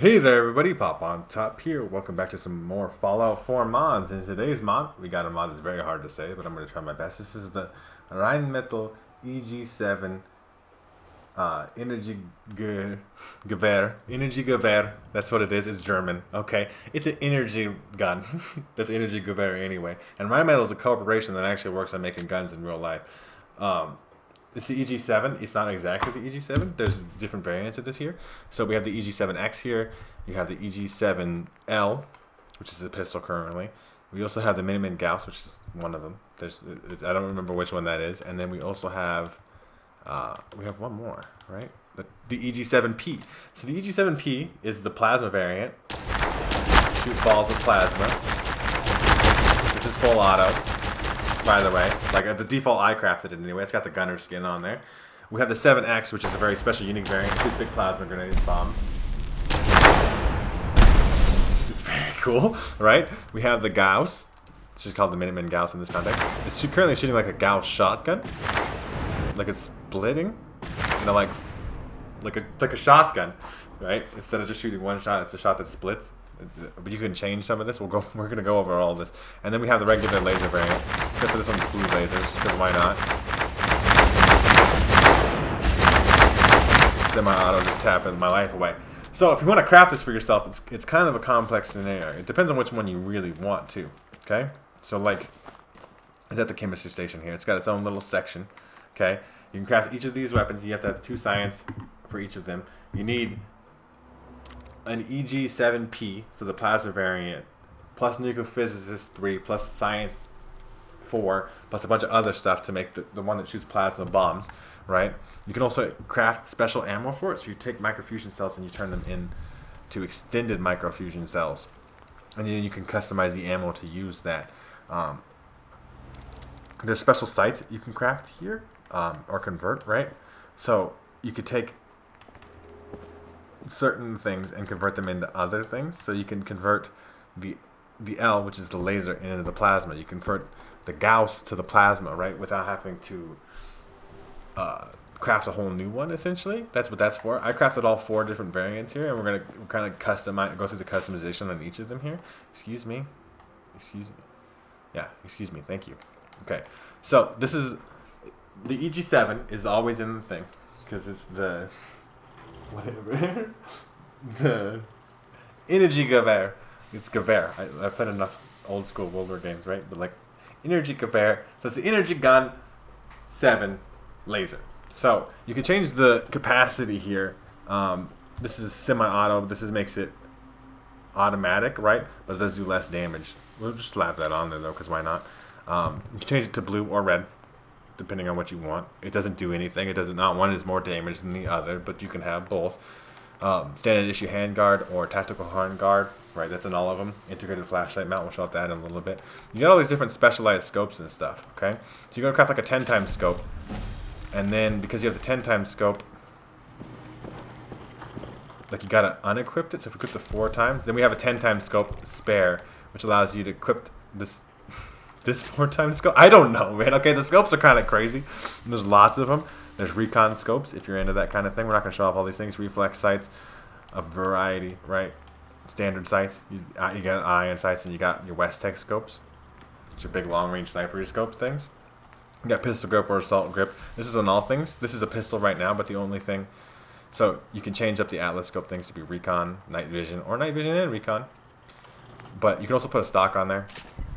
Hey there everybody, Popontop here. Welcome back to some more Fallout 4 mods. In today's mod, we got a mod that's very hard to say, but I'm going to try my best. This is the Rhienmetall EG-7 Enegriegewehr. That's what it is. It's German. Okay, it's an energy gun. That's Enegriegewehr anyway. And Rhienmetall is a corporation that actually works on making guns in real life. It's the EG-7. It's not exactly the EG-7. There's different variants of this here. So we have the EG-7X here. You have the EG-7L, which is the pistol currently. We also have the Miniman Gauss, which is one of them. I don't remember which one that is. And then we also have one more, right? The EG-7P. So the EG-7P is the plasma variant. Shoot balls of plasma. This is full auto, by the way. Like the default, I crafted it anyway. It's got the gunner skin on there. We have the 7X, which is a very special, unique variant. Shoots big plasma grenade bombs. It's very cool, right? We have the Gauss. It's just called the Minuteman Gauss in this context. It's currently shooting like a Gauss shotgun. Like it's splitting. You know, like a shotgun, right? Instead of just shooting one shot, it's a shot that splits. But you can change some of this. We're gonna go over all this, and then we have the regular laser variant. Except for this one's blue lasers, because why not? Semi-auto, just tapping my life away. So if you want to craft this for yourself, it's kind of a complex scenario. It depends on which one you really want to. Okay, so like, it's at the chemistry station here. It's got its own little section. Okay, you can craft each of these weapons. You have to have 2 science for each of them. You need an EG-7P, so the plasma variant, plus nuclear physicist 3, plus science 4, plus a bunch of other stuff to make the one that shoots plasma bombs, right? You can also craft special ammo for it, so you take microfusion cells and you turn them into extended microfusion cells. And then you can customize the ammo to use that. There's special sights you can craft here, or convert, right? So you could take certain things and convert them into other things. So you can convert the L, which is the laser, into the plasma. You convert the Gauss to the plasma, right, without having to craft a whole new one. Essentially, that's what that's for. I crafted all 4 different variants here, and we're gonna kind of go through the customization on each of them here. Excuse me. Yeah, excuse me. Thank you. Okay, so this is the EG-7 is always in the thing because it's the whatever. The Enegriegewehr. It's Gewehr. I've played enough old school World War games, right? But like Enegriegewehr. So it's the Energy Gun 7 laser. So you can change the capacity here. This is semi-auto. This makes it automatic, right? But it does do less damage. We'll just slap that on there though, because why not? You can change it to blue or red, depending on what you want. It doesn't do anything. It doesn't. Not one is more damage than the other, but you can have both. Standard issue handguard or tactical handguard, right? That's in all of them. Integrated flashlight mount. We'll show off that in a little bit. You got all these different specialized scopes and stuff. Okay, so you're gonna craft like a 10 times scope, and then because you have the 10 times scope, like you gotta unequip it. So if we equip the 4 times, then we have a 10 times scope spare, which allows you to equip this. This 4 times scope? I don't know, man. Okay, the scopes are kind of crazy. There's lots of them. There's recon scopes if you're into that kind of thing. We're not going to show off all these things. Reflex sights, a variety, right? Standard sights. You got iron sights, and you got your West Tech scopes. It's your big long-range sniper scope things. You got pistol grip or assault grip. This is on all things. This is a pistol right now, but the only thing. So you can change up the Atlas scope things to be recon, night vision, or night vision and recon. But you can also put a stock on there.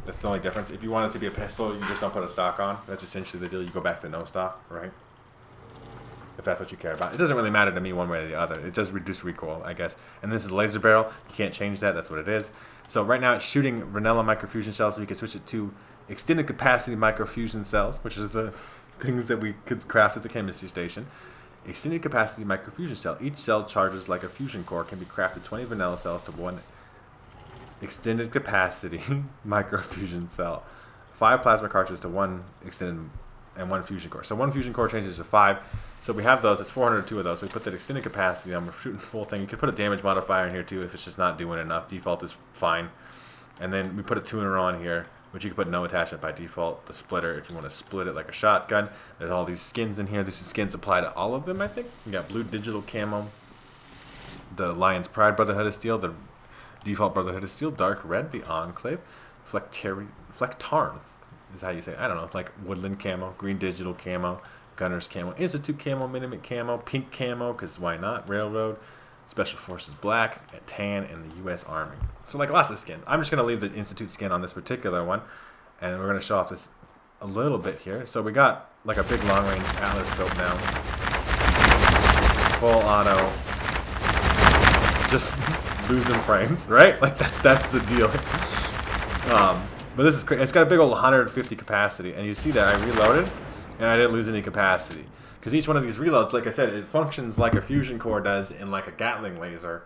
That's the only difference. If you want it to be a pistol, you just don't put a stock on. That's essentially the deal. You go back to no stock, right? If that's what you care about. It doesn't really matter to me one way or the other. It does reduce recoil, I guess. And this is a laser barrel. You can't change that. That's what it is. So right now it's shooting Rhienmetall microfusion cells. So we can switch it to extended capacity microfusion cells, which is the things that we could craft at the chemistry station. Extended capacity microfusion cell. Each cell charges like a fusion core. Can be crafted 20 vanilla cells to 1 extended capacity microfusion cell. 5 plasma cartridges to 1 extended and 1 fusion core. So 1 fusion core changes to 5. So we have those. It's 402 of those. So we put that extended capacity on. We're shooting the full thing. You could put a damage modifier in here too if it's just not doing enough. Default is fine. And then we put a tuner on here, which you can put no attachment by default. The splitter, if you want to split it like a shotgun. There's all these skins in here. These skins apply to all of them, I think. You got blue digital camo. the Lion's Pride Brotherhood of Steel, the default Brotherhood of Steel, dark red, the Enclave, Flectarn is how you say it. I don't know, like woodland camo, green digital camo, gunner's camo, institute camo, minimum camo, pink camo, because why not, railroad, special forces black, and tan, and the U.S. Army. So like lots of skins. I'm just going to leave the institute skin on this particular one, and we're going to show off this a little bit here. So we got like a big long range Atlas scope now, full auto, just losing frames, right? Like that's the deal. But this is crazy. It's got a big old 150 capacity, and you see that I reloaded, and I didn't lose any capacity. Because each one of these reloads, like I said, it functions like a fusion core does in like a Gatling laser,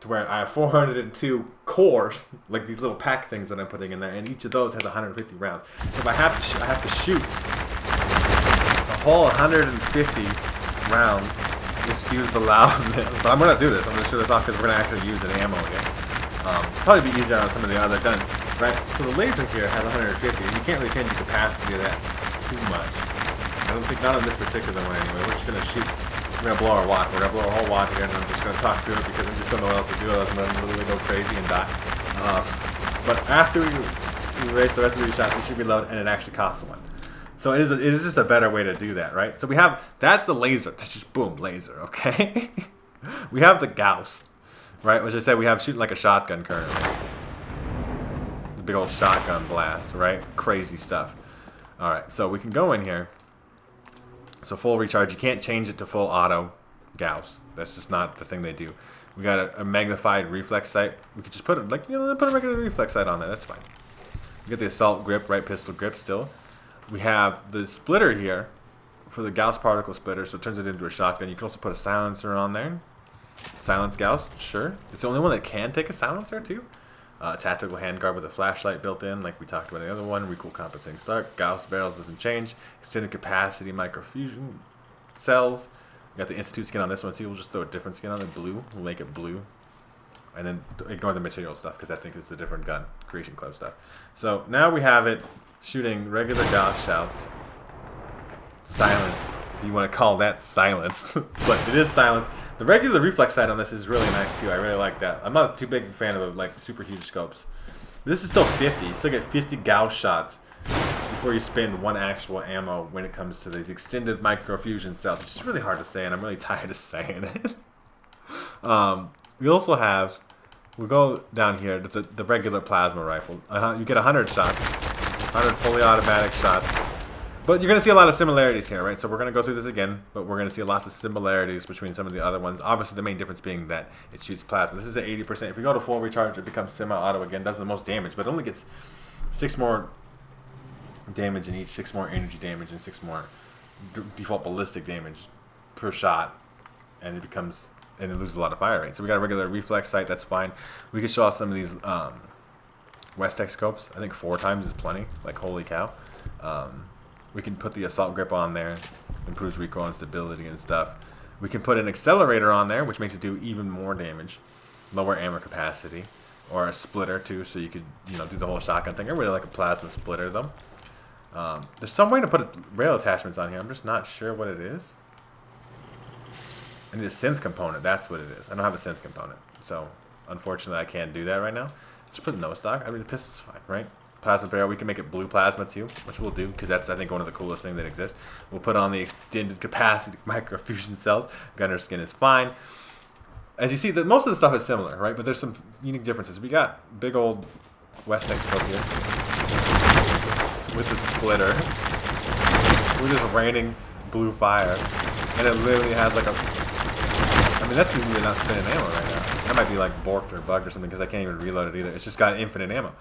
to where I have 402 cores, like these little pack things that I'm putting in there, and each of those has 150 rounds. So if I have to shoot a whole 150 rounds, excuse the loudness, but I'm going to do this. I'm going to show this off because we're going to actually use an ammo again. Probably be easier on some of the other guns. Right, so the laser here has 150, and you can't really change the capacity of that too much. I don't think, not on this particular one anyway. We're just going to shoot, we're going to blow our wad. We're going to blow our whole wad here, and I'm just going to talk through it because I just don't know what else to do. Otherwise I'm going to literally go crazy and die. But after we erase the rest of these shots, we should reload, and it actually costs one. So it is just a better way to do that, right? So we have, that's the laser. That's just boom, laser, okay? We have the Gauss, right? Which I said we have shooting like a shotgun currently. Big old shotgun blast, right? Crazy stuff. Alright, so we can go in here. So full recharge. You can't change it to full auto Gauss. That's just not the thing they do. We got a magnified reflex sight. We could just put it, like, put a regular reflex sight on there. That's fine. We get the assault grip, right? Pistol grip still. We have the splitter here for the Gauss particle splitter, so it turns it into a shotgun. You can also put a silencer on there. Silence Gauss, sure. It's the only one that can take a silencer, too. Tactical handguard with a flashlight built in, like we talked about in the other one. Recoil compensating start. Gauss barrels doesn't change. Extended capacity microfusion cells. We got the institute skin on this one too. We'll just throw a different skin on it, blue. We'll make it blue, and then ignore the material stuff because I think it's a different gun. Creation Club stuff. So now we have it shooting regular Gauss shouts. Silence, if you want to call that silence, but it is silence. The regular reflex sight on this is really nice too. I really like that. I'm not too big a fan of like super huge scopes. This is still 50. You still get 50 Gauss shots before you spend one actual ammo when it comes to these extended microfusion cells, which is really hard to say, and I'm really tired of saying it. We also have, we'll go down here to the regular plasma rifle. You get 100 shots, 100 fully automatic shots. But you're going to see a lot of similarities here, right? So we're going to go through this again, but we're going to see lots of similarities between some of the other ones. Obviously, the main difference being that it shoots plasma. This is at 80%. If we go to full recharge, it becomes semi-auto again. Does the most damage, but it only gets 6 more damage in each, 6 more energy damage, and 6 more default ballistic damage per shot. And it becomes, and it loses a lot of fire rate. So we got a regular reflex sight. That's fine. We could show off some of these West-Tech scopes. I think 4 times is plenty. Like, holy cow. We can put the assault grip on there, improves recoil and stability and stuff. We can put an accelerator on there, which makes it do even more damage, lower ammo capacity, or a splitter too, so you could do the whole shotgun thing. I really like a plasma splitter though. There's some way to put rail attachments on here. I'm just not sure what it is. I need a synth component. That's what it is. I don't have a synth component, so unfortunately I can't do that right now. Just put no stock. I mean, the pistol's fine, right? Plasma barrel, we can make it blue plasma too, which we'll do because that's, I think, one of the coolest things that exists. We'll put on the extended capacity microfusion cells. Gunner skin is fine. As you see, most of the stuff is similar, right? But there's some unique differences. We got big old West-Tech scope here with the splitter. We're just raining blue fire, and it literally has like a. I mean, that's usually not spinning ammo right now. That might be like borked or bugged or something because I can't even reload it either. It's just got infinite ammo.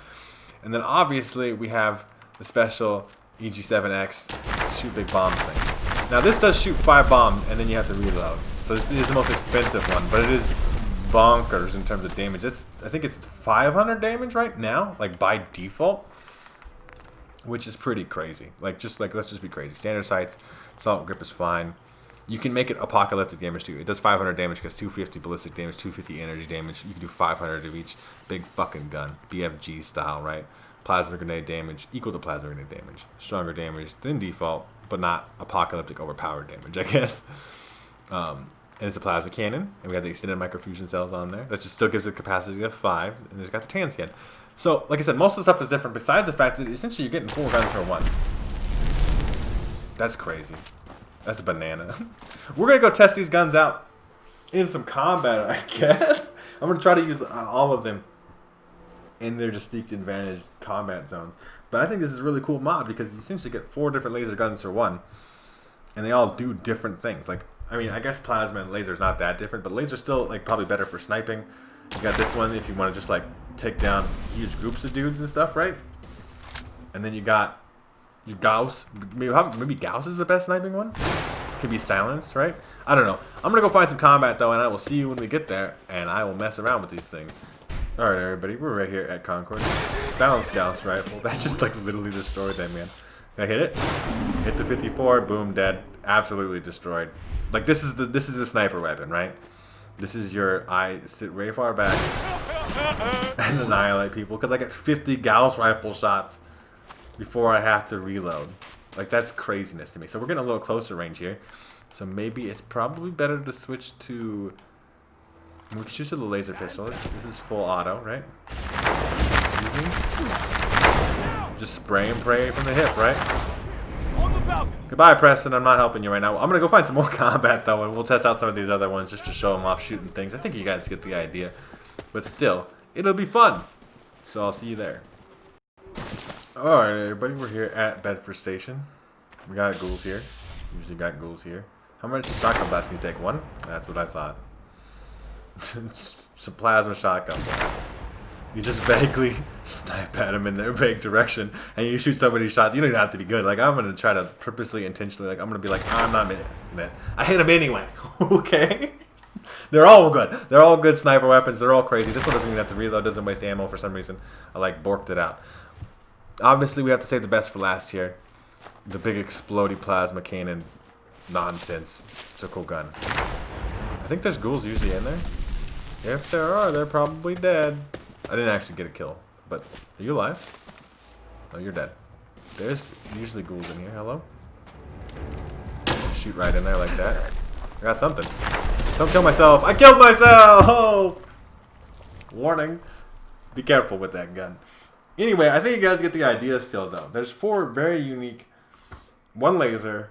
And then obviously we have the special EG-7X shoot big bombs thing. Now this does shoot 5 bombs and then you have to reload. So this is the most expensive one, but it is bonkers in terms of damage. I think it's 500 damage right now, like by default, which is pretty crazy. Let's just be crazy. Standard sights, assault grip is fine. You can make it apocalyptic damage too. It does 500 damage because 250 ballistic damage, 250 energy damage. You can do 500 of each. Big fucking gun. BFG style, right? Plasma grenade damage equal to plasma grenade damage. Stronger damage than default, but not apocalyptic overpowered damage, I guess. And it's a plasma cannon, and we have the extended microfusion cells on there. That just still gives it a capacity of 5, and it's got the tan scan. So, like I said, most of the stuff is different, besides the fact that essentially you're getting 4 guns for 1. That's crazy. That's a banana. We're going to go test these guns out in some combat, I guess. I'm going to try to use all of them in their distinct advantage combat zones. But I think this is a really cool mod because you essentially get 4 different laser guns for 1. And they all do different things. Like, I mean, I guess plasma and laser is not that different, but laser's still like probably better for sniping. You got this one if you want to just like take down huge groups of dudes and stuff, right? And then you got your gauss. Maybe gauss is the best sniping one. Can be silenced, right? I don't know. I'm gonna go find some combat though, and I will see you when we get there, and I will mess around with these things. All right, everybody, we're right here at Concord. Silence gauss rifle. That just like literally destroyed that man. Can I hit it? Hit the 54. Boom, dead. Absolutely destroyed. Like this is the sniper weapon, right? This is your I sit way far back and annihilate people because I get 50 Gauss rifle shots before I have to reload. Like that's craziness to me. So we're getting a little closer range here. So maybe it's probably better to switch to. We can shoot to the laser pistol. This is full auto, right? Just spray and pray from the hip, right? Goodbye, Preston. I'm not helping you right now. I'm going to go find some more combat, though, and we'll test out some of these other ones just to show them off shooting things. I think you guys get the idea. But still, it'll be fun. So I'll see you there. Alright, everybody. We're here at Bedford Station. We got ghouls here. Usually got ghouls here. How much shotgun blast can you take? 1? That's what I thought. Some plasma shotgun blast. You just vaguely snipe at them in their vague direction, and you shoot so many shots. You don't even have to be good. Like I'm gonna try to purposely, intentionally. Like I'm gonna be like, I'm not in it. I hit them anyway. Okay. They're all good. They're all good sniper weapons. They're all crazy. This one doesn't even have to reload. Doesn't waste ammo for some reason. I like borked it out. Obviously, we have to save the best for last here. The big explodey plasma cannon nonsense. It's a cool gun. I think there's ghouls usually in there. If there are, they're probably dead. I didn't actually get a kill, but are you alive? Oh, you're dead. There's usually ghouls in here. Hello? Shoot right in there like that. I got something. Don't kill myself. I killed myself! Warning. Be careful with that gun. Anyway, I think you guys get the idea still, though. There's 4 very unique, 1 laser,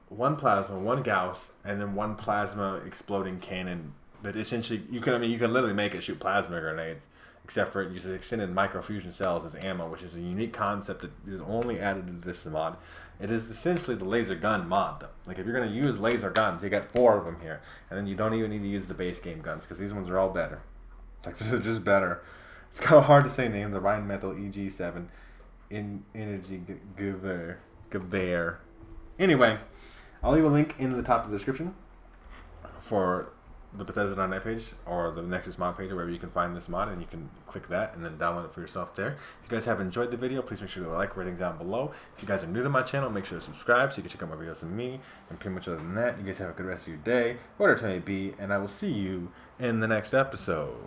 1 plasma, 1 gauss, and then 1 plasma exploding cannon. That essentially, you can literally make it shoot plasma grenades. Except for it uses extended microfusion cells as ammo, which is a unique concept that is only added to this mod. It is essentially the laser gun mod, though. Like, if you're going to use laser guns, you got 4 of them here. And then you don't even need to use the base game guns, because these ones are all better. Like, they're just better. It's kind of hard to say name, the Rhienmetall EG-7 Enegriegewehr. Anyway, I'll leave a link in the top of the description for the Bethesda.net page or the Nexus mod page or wherever you can find this mod, and you can click that and then download it for yourself there. If you guys have enjoyed the video, please make sure to like ratings down below. If you guys are new to my channel, make sure to subscribe so you can check out more videos of me. And pretty much other than that, you guys have a good rest of your day, whatever it may be, and I will see you in the next episode.